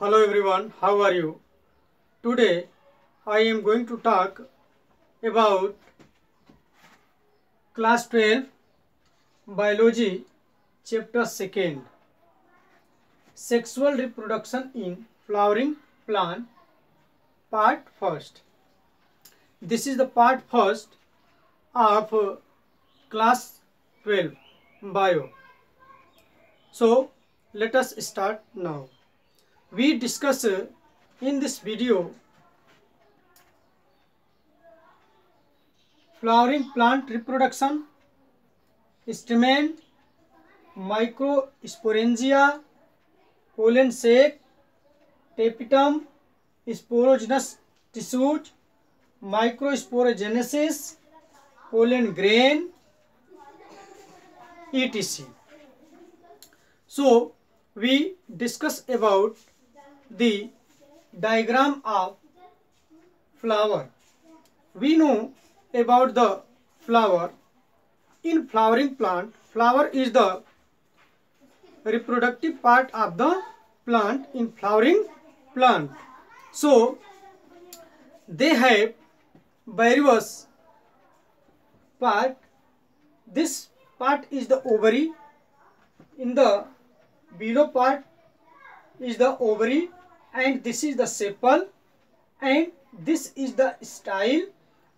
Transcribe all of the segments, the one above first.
Hello everyone, how are you? Today I am going to talk about class 12 biology chapter 2nd, sexual reproduction in flowering plant, part 1st. This is the part 1st of class 12 bio. So let us start now. We discuss in this video flowering plant reproduction, stamen, microsporangia, pollen sac, tapetum, sporogenous tissues, microsporogenesis, pollen grain, etc. So we discuss about the diagram of flower. We know about the flower. In flowering plant, flower is the reproductive part of the plant in flowering plant. So they have various part. This part is the ovary. In the below part is the ovary, and this is the sepal, and this is the style,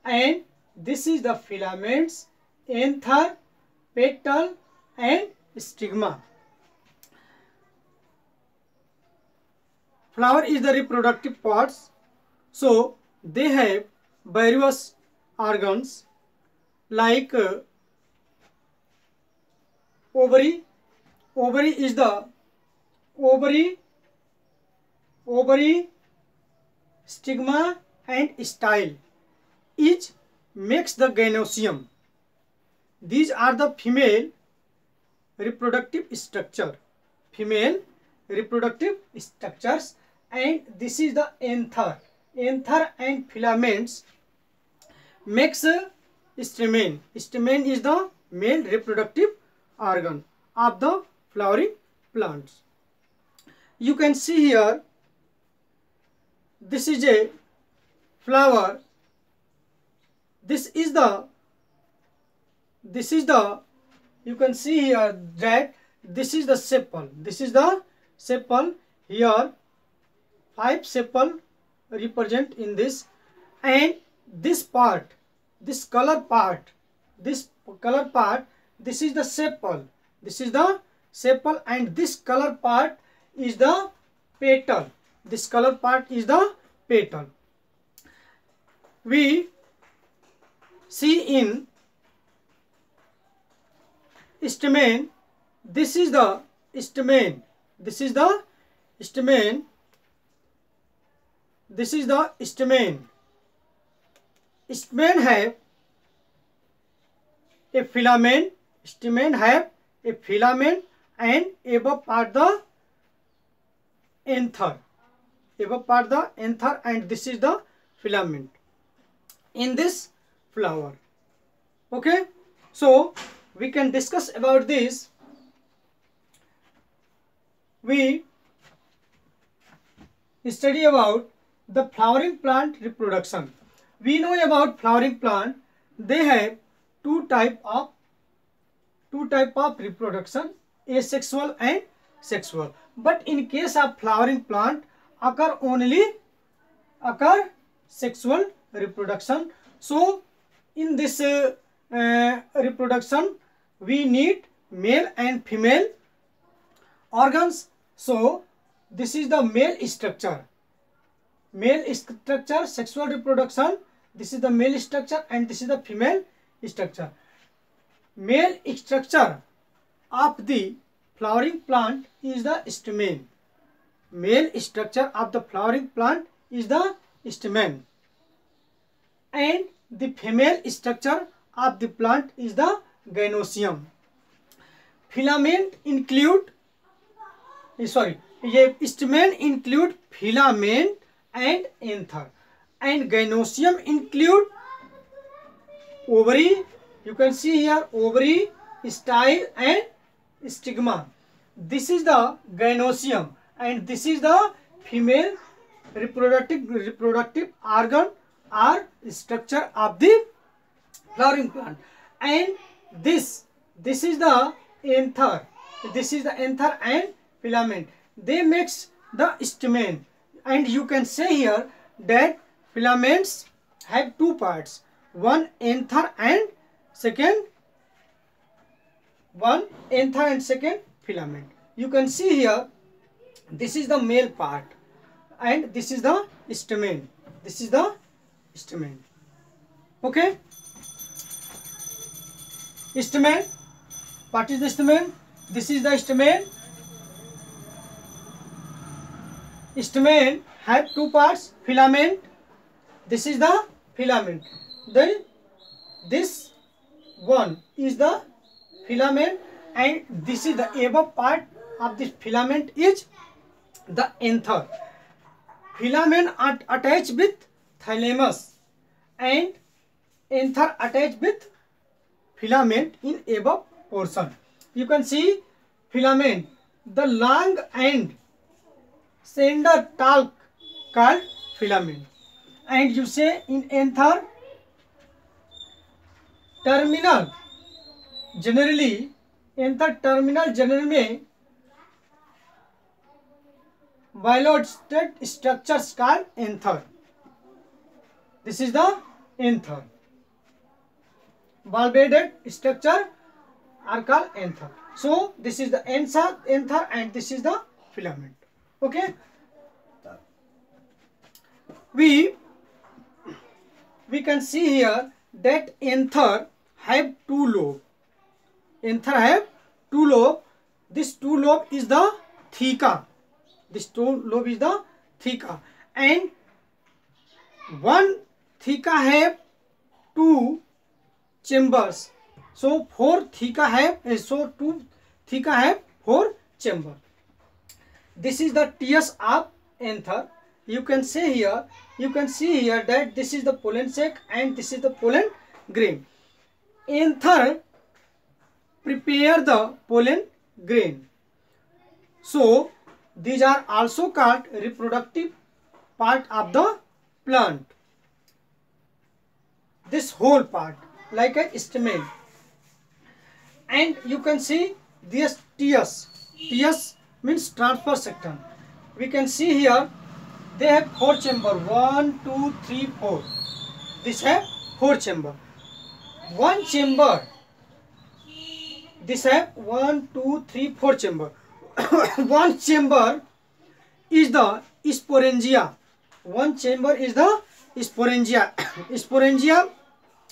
and this is the filaments, anther, petal, and stigma. Flower is the reproductive parts, so they have various organs like ovary. Ovary is the ovary, stigma, and style. Each makes the gynecium. These are the female reproductive structure. Female reproductive structures, and this is the anther. Anther and filaments makes stamen. Stamen is the male reproductive organ of the flowering plants. You can see here, this is a flower. This is the you can see here that this is the sepal. This is the sepal. Here 5 sepal represent in this, and this part, this color part, this is the sepal. This is the sepal, and this color part is the petal. This color part is the petal. We see in stamen, this is the stamen. This is the stamen. This is the stamen. Stamen have a filament. Stamen have a filament, and above part the anther. Above part the anther, and this is the filament in this flower. Okay, so we can discuss about this. We study about the flowering plant reproduction. We know about flowering plant. They have two type of reproduction, asexual and sexual. But in case of flowering plant, occur sexual reproduction. So in this reproduction, we need male and female organs. So this is the male structure. Male structure, sexual reproduction. This is the male structure, and this is the female structure. Male structure of the flowering plant is the stamen. Male structure of the flowering plant is the stamen, and the female structure of the plant is the gynecium. Filament include stamen include filament and anther, and gynecium include ovary. You can see here ovary, style, and stigma. This is the gynecium, and this is the female reproductive organ or structure of the flowering plant. And this is the anther. This is the anther and filament. They makes the stamen. And you can say here that filaments have two parts, one anther and second filament. You can see here, this is the male part and this is the stamen. This is the stamen. Okay. Stamen. What is the stamen? This is the stamen. Stamen have two parts, filament. This is the filament. Then this one is the filament, and this is the above part of this filament is the anther. Filament are attached with thalamus and anther attached with filament in above portion. You can see filament, the long and slender talc called filament. And you say in anther, terminal generally में biloted structures called anther. This is the anther. Bulbated structure are called anther. So this is the anther and this is the filament. Okay. We can see here that anther have two lobes. Anther have two lobes. This two lobe is the theca. This two lobe is the theca, and one theca have two chambers. So two theca have four chambers. This is the tious of anther. You can see here that this is the pollen sac and this is the pollen grain. Anther prepare the pollen grain. So these are also called reproductive part of the plant. This whole part like a stamen. And you can see this tious. Tious means transverse section. We can see here they have four chamber. 1, 2, 3, 4. This have four chamber. One chamber. This have 1, 2, 3, 4 chamber. One chamber is the sporangia. One chamber is the sporangia. Sporangia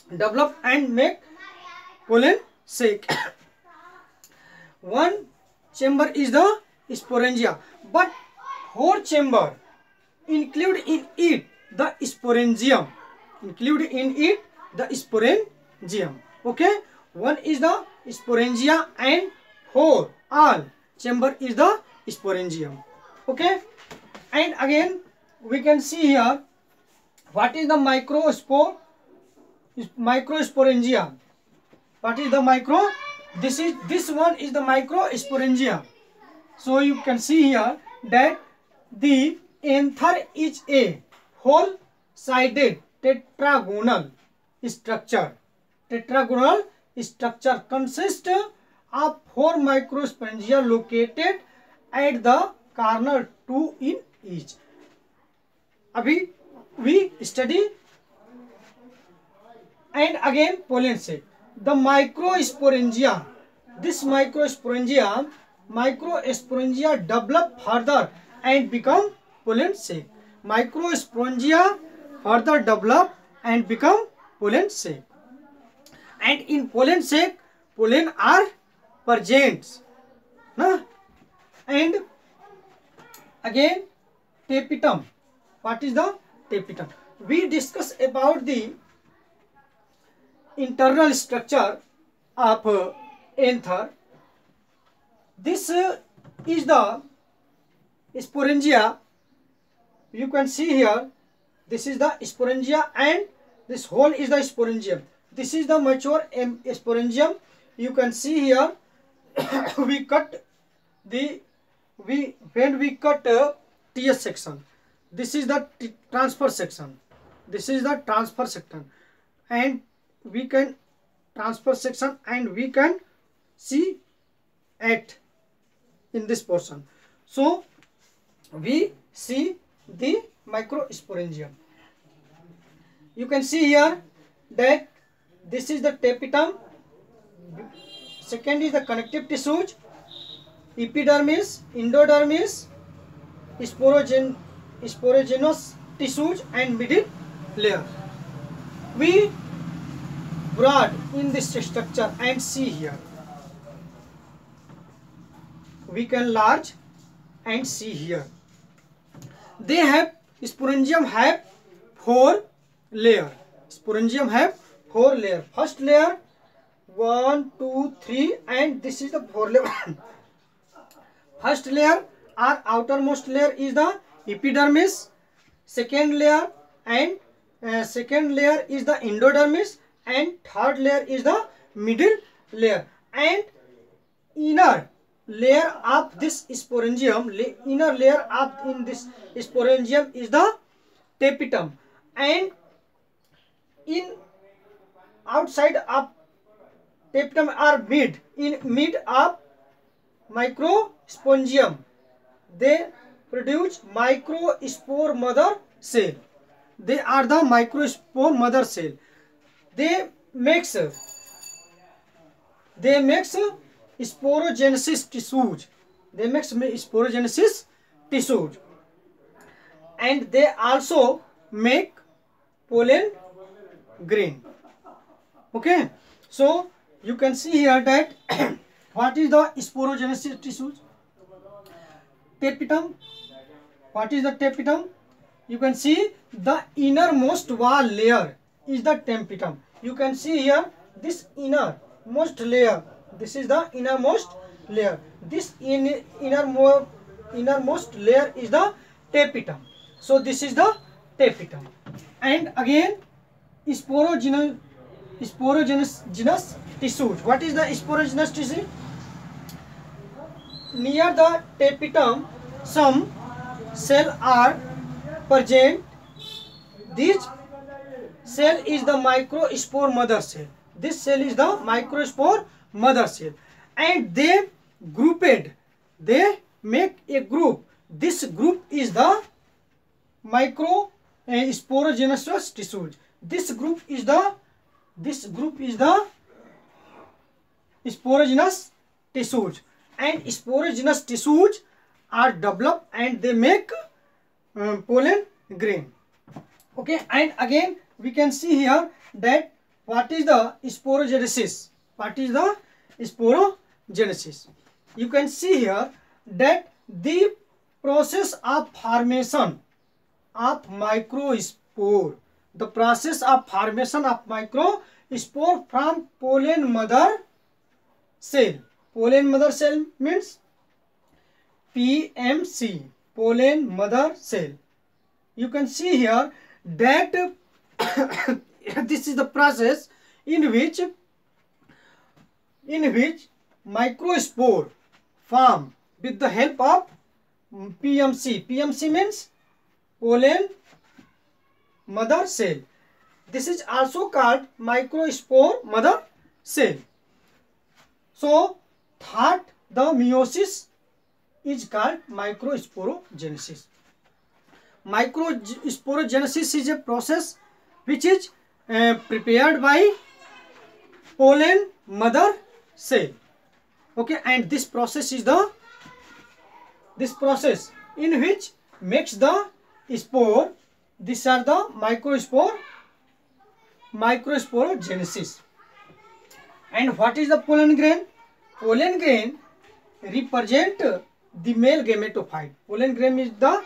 develop and make pollen sac. One chamber is the sporangia, but four chamber include in it the sporangium. Okay. One is the sporangia and four all chamber is the sporangium. Okay. And again we can see here what is the microsporangia. What is the micro? This one is the microsporangia. So you can see here that the anther is a whole sided tetragonal structure. Tetragonal structure consists of four microsporangia located at the corner, two in each. Abhi we study. And again pollen sac. The microsporangia. This microsporangia develop further and become pollen sac. Microsporangia further develop and become pollen sac. And in pollen sac, pollen are present. And again tapetum. What is the tapetum? We discuss about the internal structure of anther. This is the sporangia. You can see here this is the sporangia and this whole is the sporangium. This is the mature sporangium. You can see here when we cut TS section. This is the transfer section. This is the transfer section, and we can transfer section, and we can see at in this portion. So we see the microsporangium. You can see here that this is the tapetum. Second is the connective tissues, epidermis, endodermis, sporogenous tissues, and middle layer. We brought in this structure and see here. We can enlarge and see here. They have sporangium have 4 layer. Sporangium have 4 layer. First layer 1, 2, 3, and this is the 4 layer. First layer or outermost layer is the epidermis. Second layer is the endodermis, and third layer is the middle layer. And inner layer of this sporangium, inner layer of in this sporangium is the tapetum, and in outside of tapetum or mid of microspongium, they produce microspore mother cell. They are the microspore mother cell. They makes sporogenesis tissues. They make sporogenesis tissues, and they also make pollen grain. Okay, so you can see here that what is the sporogenesis tissues? Tapetum. What is the tapetum? You can see the innermost wall layer is the tapetum. You can see here this innermost layer. This is the innermost layer. This innermost layer is the tapetum. So this is the tapetum. And again, sporogenous tissues. What is the sporogenous tissue? Near the tapetum, some cells are present. This cell is the microspore mother cell. This cell is the microspore mother cell, and they grouped. They make a group. This group is the sporogenous tissues. This group is the sporogenous tissues, and sporogenous tissues are developed and they make pollen grain. Okay, and again we can see here that what is the sporogenesis. What is the sporogenesis? You can see here that the process of formation of microspore. The process of formation of microspore from pollen mother cell. Pollen mother cell means PMC, pollen mother cell. You can see here that this is the process in which microspore form with the help of PMC. PMC means pollen mother cell. This is also called microspore mother cell. So third, the meiosis is called microsporogenesis. Microsporogenesis is a process which is prepared by pollen mother cell. Okay, and this process is this process in which makes the spore. These are the microsporogenesis. And what is the pollen grain? Pollen grain represent the male gametophyte. Pollen grain is the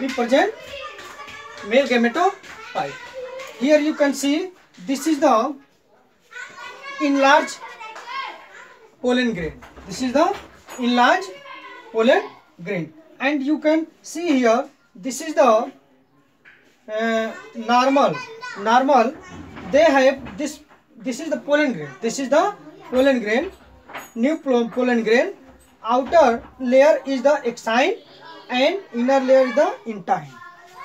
represent male gametophyte. Here you can see this is the enlarged pollen grain. This is the enlarged pollen grain, and you can see here this is the normal. They have this. This is the pollen grain. This is the pollen grain, new pollen grain. outer layer is the exine and inner layer is the intine.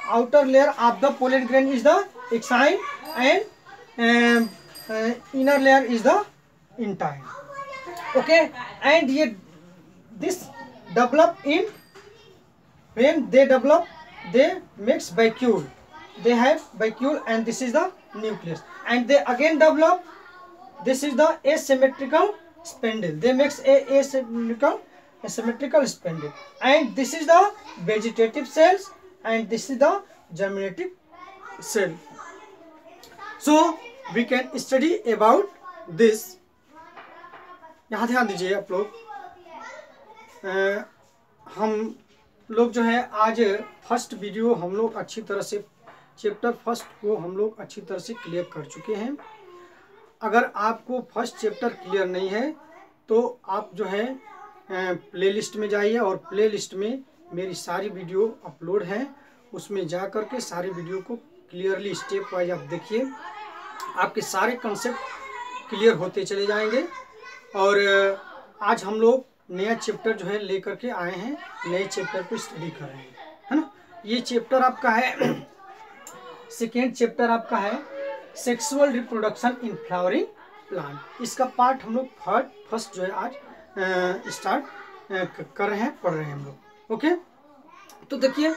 Outer layer of the pollen grain is the exine and inner layer is the intine. Okay, and this develop in, when they develop, they makes vacuole. They have vacuole and this is the nucleus, and they again develop. This is the asymmetrical spindle. They makes a asymmetrical spindle, and this is the vegetative cells and this is the germinative cell. So we can study about this. यहाँ ध्यान दीजिए आप लोग, हम लोग जो है आज फर्स्ट वीडियो हम लोग अच्छी तरह से चैप्टर फर्स्ट को हम लोग अच्छी तरह से क्लियर कर चुके हैं। अगर आपको फर्स्ट चैप्टर क्लियर नहीं है तो आप जो है प्लेलिस्ट में जाइए और प्लेलिस्ट में मेरी सारी वीडियो अपलोड है, उसमें जा कर के सारी वीडियो को क्लियरली स्टेप वाइज आप देखिए, आपके सारे कंसेप्ट क्लियर होते चले जाएंगे। और आज हम लोग नया चैप्टर जो है लेकर के आए हैं, नए चैप्टर को स्टडी कर रहे हैं, है ना। ये चैप्टर आपका है सेकेंड चैप्टर आपका है sexual reproduction in flowering plant. इसका पार्ट हम लोग फर्स्ट जो है आज स्टार्ट कर रहे हैं, पढ़ रहे हैं हम लोग। ओके, तो देखिए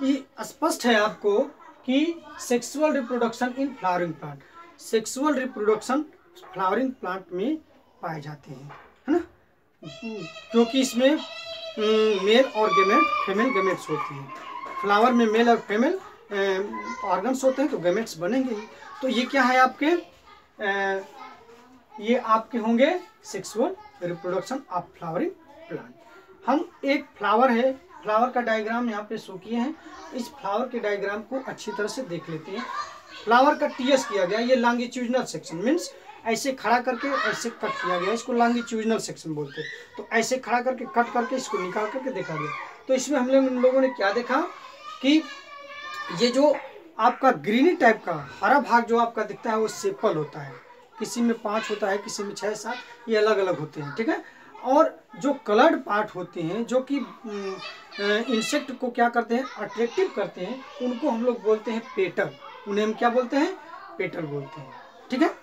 ये स्पष्ट है आपको कि sexual reproduction in flowering plant, sexual reproduction flowering plant में पाए जाते हैं, है ना, क्योंकि इसमें मेल और गेमेट फीमेल गेमेट्स होती हैं। फ्लावर में मेल और फीमेल ऑर्गन्स होते हैं तो गेमेट्स बनेंगे ही। तो ये क्या है आपके ये आपके होंगे sexual reproduction of flowering plant. हम एक फ्लावर है, फ्लावर का डायग्राम यहाँ पे शो किए हैं, इस फ्लावर के डायग्राम को अच्छी तरह से देख लेते हैं। फ्लावर का टीएस किया गया, ये लॉन्गिट्यूडिनल सेक्शन मीन्स ऐसे खड़ा करके ऐसे कट किया गया, इसको लॉन्गिट्यूडिनल सेक्शन बोलते हैं। तो ऐसे खड़ा करके कट करके इसको निकाल करके देखा गया। तो इसमें हम लोगों ने क्या देखा कि ये जो आपका ग्रीनी टाइप का हरा भाग जो आपका दिखता है वो सेपल होता है, किसी में 5 होता है, किसी में 6 7, ये अलग अलग होते हैं, ठीक है। और जो कलर्ड पार्ट होते हैं जो कि इंसेक्ट को क्या करते हैं, अट्रैक्टिव करते हैं, उनको हम लोग बोलते हैं पेटल। उन्हें हम क्या बोलते हैं, पेटल बोलते हैं, ठीक है।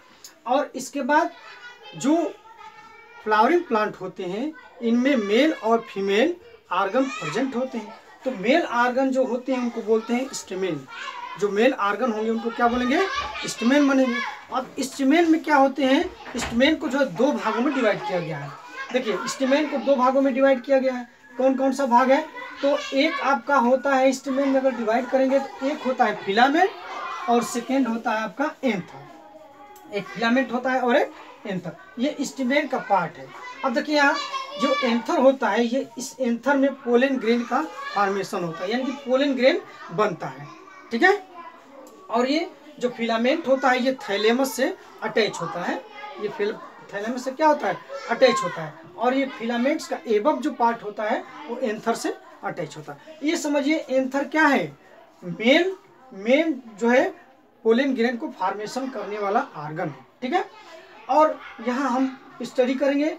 और इसके बाद जो फ्लावरिंग प्लांट होते हैं इनमें मेल और फीमेल आर्गन प्रेजेंट होते हैं। तो मेल आर्गन जो होते हैं उनको बोलते हैं स्टेमेन। जो मेल आर्गन होंगे उनको क्या बोलेंगे, स्टेमेन बनेंगे। अब स्टेमेन में क्या होते हैं, स्टेमेन को जो है 2 भागों में डिवाइड किया गया है। देखिए स्टेमेन को 2 भागों में डिवाइड किया गया है। कौन कौन सा भाग है, तो एक आपका होता है स्टेमेन में अगर डिवाइड करेंगे तो एक होता है फिलामेंट और सेकेंड होता है आपका एंथर। एक फिलामेंट होता है और एक एंथर, ये स्टेमेन का पार्ट है। अब देखिए यहाँ जो एंथर होता है, ये इस एंथर में पोलन ग्रेन का फॉर्मेशन होता है, यानी कि पोलन ग्रेन बनता है, ठीक है। और ये जो फिलामेंट होता है ये थैलेमस से अटैच होता है, ये थैलेमस से क्या होता है, अटैच होता है। और ये फिलामेंट्स का एबव जो पार्ट होता है वो एंथर से अटैच होता है। ये समझिए एंथर क्या है, मेन जो है पोलन ग्रेन को फॉर्मेशन करने वाला आर्गन है, ठीक है। और यहाँ हम स्टडी करेंगे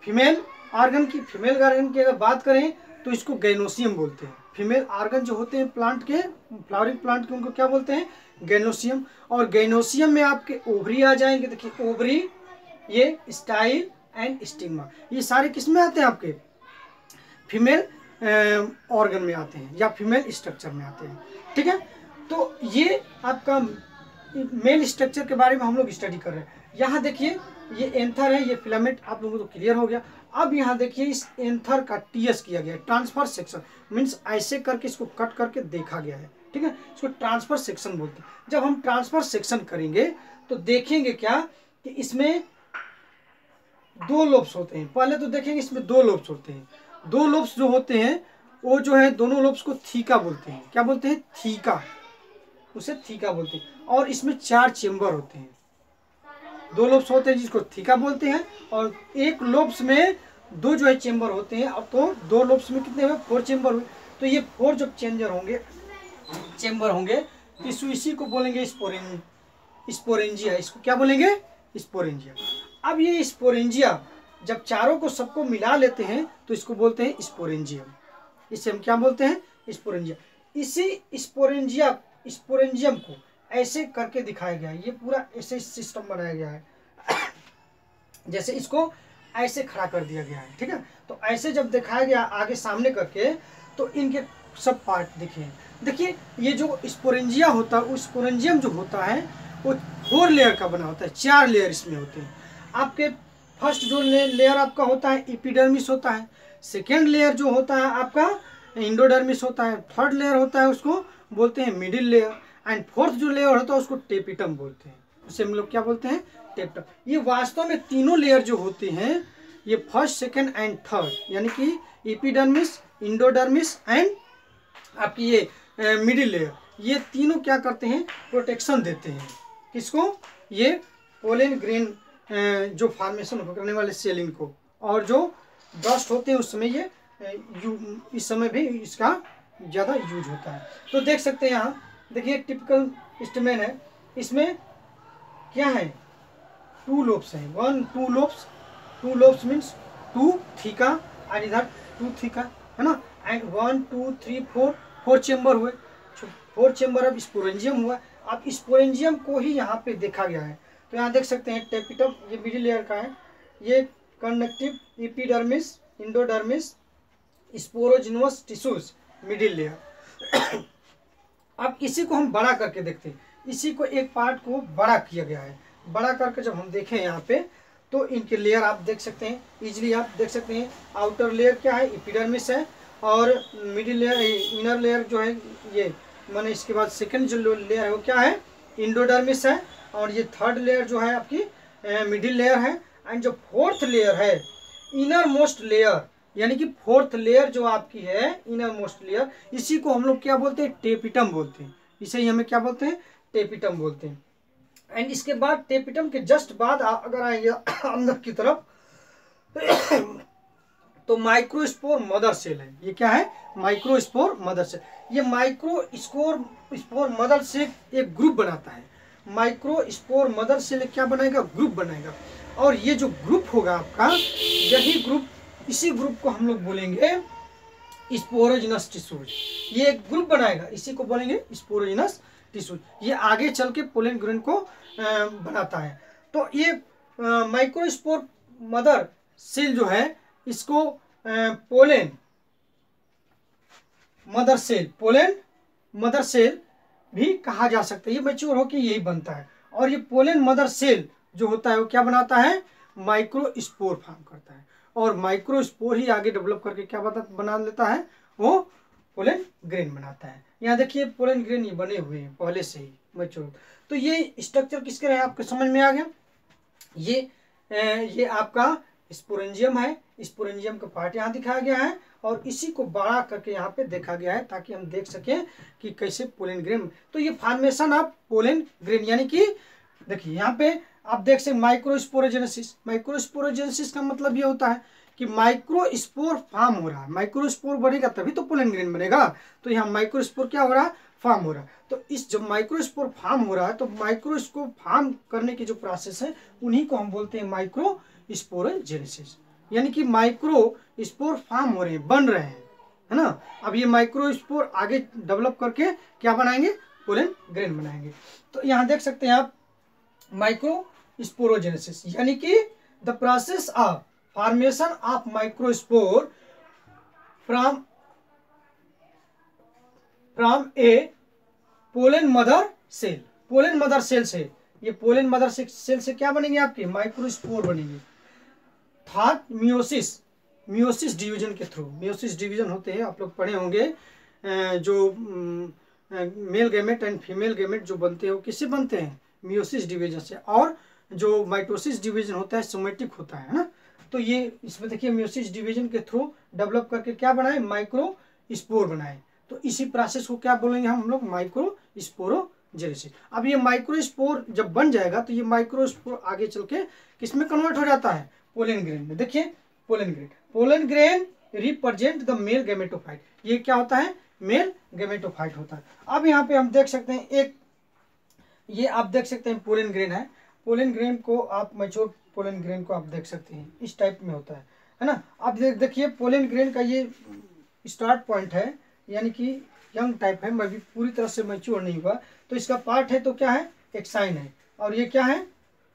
फीमेल आर्गन की। फीमेल आर्गन की अगर बात करें तो इसको गैनोसियम बोलते हैं। फीमेल आर्गन जो होते हैं प्लांट के, फ्लावरिंग प्लांट के, उनको क्या बोलते हैं, गैनोसियम। और गैनोसियम में आपके ओवरी आ जाएंगे। देखिए ओवरी, ये स्टाइल एंड स्टिग्मा, ये सारे किस में आते हैं, आपके फीमेल ऑर्गन में आते हैं या फीमेल स्ट्रक्चर में आते हैं, ठीक है। तो ये आपका मेल स्ट्रक्चर के बारे में हम लोग स्टडी कर रहे हैं। यहाँ देखिए ये एंथर है, ये फिलामेंट आप लोगों को तो क्लियर हो गया। अब यहाँ देखिए इस एंथर का टीएस किया गया, ट्रांसफर सेक्शन मीन्स ऐसे करके इसको कट करके देखा गया है, ठीक है। इसको ट्रांसफर सेक्शन बोलते हैं। जब हम ट्रांसफर सेक्शन करेंगे तो देखेंगे क्या कि इसमें 2 लोब्स होते हैं। पहले तो देखेंगे इसमें 2 लोब्स होते हैं। 2 लोब्स जो होते हैं वो जो है दोनों लोब्स को थीका बोलते हैं। क्या बोलते हैं, थीका, उसे थीका बोलते हैं। और इसमें 4 चेम्बर होते हैं। 2 लोब्स होते हैं जिसको थीका बोलते हैं, और एक लोब्स में 2 जो है चेम्बर होते हैं। अब तो 2 लोब्स में कितने हुए, 4 चेम्बर हुए। तो ये 4 जो चेम्बर होंगे इसी को बोलेंगे स्पोरेंजिया। इसको क्या बोलेंगे, स्पोरेंजिया। अब ये स्पोरेंजिया जब चारों को सबको मिला लेते हैं तो इसको बोलते हैं स्पोरेंजियम। इसे हम क्या बोलते हैं? स्पोरेंजियम। इसी स्पोरेंजियम को ऐसे करके दिखाया गया है, ये पूरा ऐसे सिस्टम बनाया गया है जैसे इसको ऐसे खड़ा कर दिया गया है, ठीक है। तो ऐसे जब दिखाया गया आगे सामने करके तो इनके सब पार्ट देखिए ये जो स्पोरेंजिया होता है, वो स्पोरेंजियम जो होता है वो 4 लेयर का बना होता है, 4 लेयर इसमें होते हैं। आपके फर्स्ट जो लेयर आपका होता है एपिडर्मिस होता है, सेकेंड लेयर जो होता है आपका इंडोडर्मिस होता है, थर्ड लेयर होता है उसको बोलते हैं मिडिल लेयर, एंड फोर्थ जो लेयर होता है उसको टेपिटम बोलते हैं। उसे हम लोग क्या बोलते हैं? टेपिटम। ये वास्तव में तीनों लेयर जो होते हैं ये फर्स्ट, सेकेंड एंड थर्ड, यानी कि एपिडर्मिस, इंडोडर्मिस एंड आपकी ये मिडिल लेयर, ये तीनों क्या करते हैं? प्रोटेक्शन देते हैं किसको? ये पोलन ग्रेन जो फॉर्मेशन करने वाले सेल इनको, और जो डस्ट होते हैं उस समय ये इस समय भी इसका ज़्यादा यूज होता है। तो देख सकते हैं यहाँ, देखिए टिपिकल स्टेमेन है, इसमें क्या है? 2 लोब्स हैं, 2 लोब्स मीन्स 2 थीका एंड इधर 2 थीका, है ना, एंड 1 2 3 4 चेम्बर हुए, 4 चेम्बर अब स्पोरेंजियम हुआ। अब स्पोरेंजियम को ही यहाँ पे देखा गया है। तो यहाँ देख सकते हैं टेपिटम, ये मिडिल लेयर का है, ये conductive, epidermis, endodermis, sporogenous tissues, middle layer. अब इसी को हम बड़ा करके देखते हैं, इसी को एक पार्ट को बड़ा किया गया है। बड़ा करके जब हम देखें यहाँ पे तो इनके लेयर आप देख सकते हैं, इजीली आप देख सकते हैं। आउटर लेयर क्या है? एपिडर्मिस है, और मिडिल लेयर, इनर लेयर जो है ये माने इसके बाद सेकंड जो लेयर है वो क्या है? इंडोडर्मिस है, और ये थर्ड लेयर जो है आपकी मिडिल लेयर है, एंड जो फोर्थ लेयर है इनर मोस्ट लेयर, यानी कि फोर्थ लेयर जो आपकी है इनर मोस्ट लेयर, इसी को हम लोग क्या बोलते हैं? टेपिटम बोलते हैं। इसे ही हमें क्या बोलते हैं? टेपिटम बोलते हैं। एंड इसके बाद टेपिटम के जस्ट बाद अगर आएंगे अंदर की तरफ तो माइक्रोस्पोर मदर सेल है। ये क्या है? Microspore mother cell. ये माइक्रोस्पोर मदर सेल एक ग्रुप बनाता है। माइक्रोस्पोर मदर सेल क्या बनाएगा? ग्रुप बनाएगा। और ये जो ग्रुप होगा आपका, यही ग्रुप, इसी ग्रुप को हम लोग बोलेंगे स्पोरोजिनस टिश्यूज। ये एक ग्रुप बनाएगा, इसी को बोलेंगे स्पोरोजिनस टिश्यूज। ये आगे चल के पोलन ग्रेन को बनाता है। तो ये माइक्रोस्पोर मदर सेल जो है इसको पोलन मदर सेल भी कहा जा सकता है। ये मैच्योर होकर यही बनता है। और ये पोलन मदर सेल जो होता है वो क्या बनाता है? माइक्रोस्पोर फॉर्म करता है, और माइक्रोस्पोर ही आगे डेवलप करके क्या बना लेता है? वो पोलन ग्रेन बनाता है। यहाँ देखिए पोलन ग्रेन ये बने हुए हैं पहले से ही मैच्योर। तो ये स्ट्रक्चर किसके रहे? आपको समझ में आ गया। ये आपका स्पोरेंजियम है। स्पोरेंजियम का पार्ट यहाँ दिखाया गया है, और इसी को बड़ा करके यहाँ पे देखा गया है ताकि हम देख सकें कि कैसे पोलन ग्रेन। तो ये फॉर्मेशन ऑफ पोलन ग्रेन, यानी कि देखिए यहाँ पे आप देख सकते माइक्रोस्पोरोजेनेसिस। माइक्रोस्पोरोजेनेसिस का मतलब ये होता है कि माइक्रोस्पोर फॉर्म हो रहा है। माइक्रोस्पोर बनेगा तभी तो पोलन ग्रेन बनेगा। तो यहाँ माइक्रोस्पोर क्या हो रहा है? फॉर्म हो रहा है। तो इस जब माइक्रोस्पोर फॉर्म हो रहा है तो माइक्रोस्पोर फॉर्म करने की जो प्रोसेस है उन्हीं को हम बोलते हैं माइक्रोस्पोरोजेनेसिस, यानी कि माइक्रोस्पोर फॉर्म हो रहे हैं, बन रहे हैं, है ना। अब ये माइक्रोस्पोर आगे डेवलप करके क्या बनाएंगे? पोलन ग्रेन बनाएंगे। तो यहाँ देख सकते हैं आप माइक्रोस्पोरोजेनेसिस, यानी कि the process of formation of microspore from a pollen mother cell. Pollen mother cell से, ये पोलन मदर सेल से क्या बनेंगे? आपके माइक्रोस्पोर बनेंगे। थर्ड मियोसिस डिवीजन के थ्रू। मियोसिस डिवीजन होते हैं, आप लोग पढ़े होंगे, जो male gamete and female gamete जो बनते हैं वो किससे बनते हैं? मियोसिस डिवीजन से। और जो माइटोसिस डिवीजन होता है सोमेटिक होता है ना। तो ये इसमें देखिए मियोसिस डिवीजन के थ्रू डेवलप करके क्या बनाए? माइक्रोस्पोर बनाए। तो इसी प्रोसेस को क्या बोलेंगे हम लोग? माइक्रोस्पोरोजेनेसिस। अब ये माइक्रोस्पोर जब बन जाएगा तो ये माइक्रोस्पोर आगे चल के किसमें कन्वर्ट हो जाता है? पोलन ग्रेन में। देखिए pollen grain represent the male gametophyte. ये क्या होता है? मेल गैमेटोफाइट होता है। अब यहाँ पे हम देख सकते हैं एक, ये आप देख सकते हैं पोलन ग्रेन है। पोलन ग्रेन को आप मैच्योर पोलन ग्रेन को आप देख सकते हैं, इस टाइप में होता है ना। आप देखिए पोलन ग्रेन का ये स्टार्ट पॉइंट है, यानी कि यंग टाइप है, मैं भी पूरी तरह से मैच्योर नहीं हुआ। तो इसका पार्ट है तो क्या है, एक्साइन है, और ये क्या है,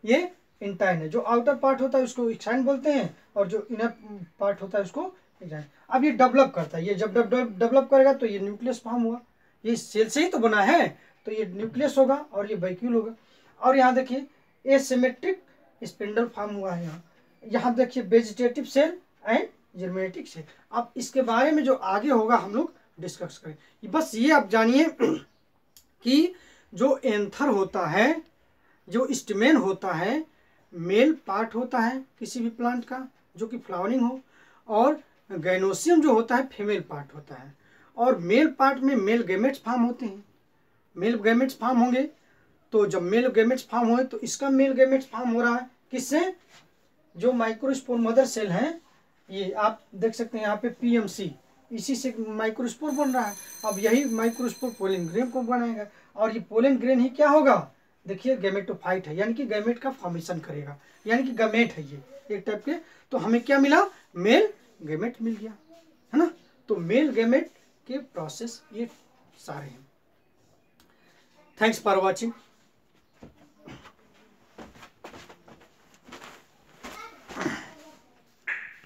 ये इंटाइन है। जो आउटर पार्ट होता है उसको एक्साइन बोलते हैं, और जो इनर पार्ट होता है उसको इंटाइन। अब ये डेवलप करता है, ये जब डेवलप करेगा तो ये न्यूक्लियस फॉर्म हुआ, ये सेल से ही तो बना है, तो ये न्यूक्लियस होगा और ये वैक्यूल होगा। और यहाँ देखिए एसिमेट्रिक स्पिंडल फॉर्म हुआ है। यहाँ देखिए वेजिटेटिव सेल एंड जर्मेटिक सेल। अब इसके बारे में जो आगे होगा हम लोग डिस्कस करें। बस ये आप जानिए कि जो एंथर होता है, जो स्टेमेन होता है, मेल पार्ट होता है किसी भी प्लांट का जो कि फ्लावरिंग हो, और गाइनोसियम जो होता है फीमेल पार्ट होता है। और मेल पार्ट में मेल गैमेट्स फॉर्म होते हैं। मेल गैमेट्स फॉर्म होंगे, तो जब मेल गैमेट्स फॉर्म हुए तो इसका मेल गैमेट्स फॉर्म हो रहा है किससे, जो माइक्रोस्पोर मदर सेल है, ये आप देख सकते हैं यहाँ पे पीएमसी, इसी से माइक्रोस्पोर बन रहा है। अब यही माइक्रोस्पोर पोलन ग्रेन को बनाएगा, और ये पोलन ग्रेन ही क्या होगा, देखिए गैमेटोफाइट है, यानी कि गैमेट का फॉर्मेशन करेगा, यानी कि गैमेट है ये एक टाइप के। तो हमें क्या मिला, मेल गैमेट मिल गया, है ना। तो मेल गैमेट के प्रोसेस ये सारे हैं। Thanks for watching.